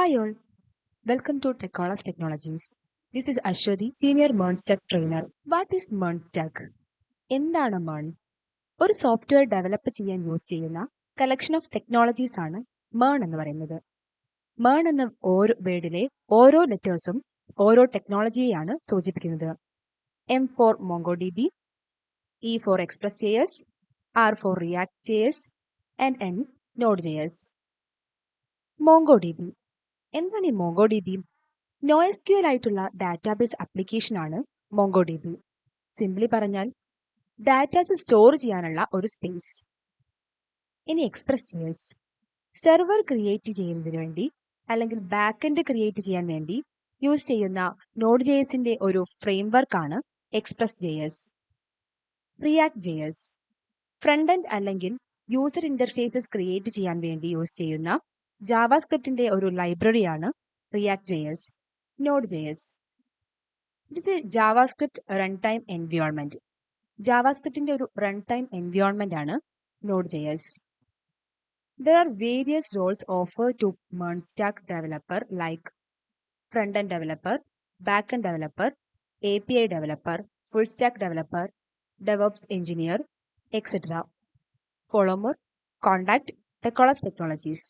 Hi all, welcome to Techolas Technologies. This is Ashwati, Senior MERN Stack Trainer. What is MERN Stack? എന്താണ് MERN? ഒരു software develop ചെയ്യാൻ use ചെയ്യുന്ന collection of technologies ആണ് MERN എന്ന് പറയുന്നത്. MERN എന്ന ഓരോ വേർഡിലെ ഓരോ ലെറ്റേഴ്സും ഓരോ ടെക്നോളജിയെയാണ് സൂചിപ്പിക്കുന്നത്. M for MongoDB, E for Express.js, R for React.js, and N Node.js. MongoDB. എന്താണ് ഈ MongoDB? NoSQL ആയിട്ടുള്ള ഡാറ്റാബേസ് ആപ്ലിക്കേഷൻ ആണ് MongoDB. സിംപ്ലി പറഞ്ഞാൽ ഡാറ്റാസ് സ്റ്റോർ ചെയ്യാനുള്ള ഒരു സ്പേസ്. ഇനി Express.js സെർവർ ക്രിയേറ്റ് ചെയ്യുന്നതിന് വേണ്ടി അല്ലെങ്കിൽ ബാക്ക് ക്രിയേറ്റ് ചെയ്യാൻ വേണ്ടി യൂസ് ചെയ്യുന്ന Node.jsന്റെ ഒരു ഫ്രെയിംവർക്ക് ആണ് Express.js. React.js ഫ്രണ്ട് എൻഡ് അല്ലെങ്കിൽ യൂസർ ഇന്റർഫേസസ് ക്രിയേറ്റ് ചെയ്യാൻ വേണ്ടി യൂസ് ചെയ്യുന്ന ജാവാസ്ക്രിപ്റ്റിന്റെ ഒരു ലൈബ്രറിയാണ് React.js. Node.js. It is a JavaScript runtime environment. ജാവാസ്ക്രിപ്റ്റിന്റെ ഒരു runtime environment ആണ് Node.js. There are various roles offered to MERN stack developer like front-end developer, back-end developer, API developer, full stack developer, DevOps engineer, etc. Follow more, contact Techolas Technologies.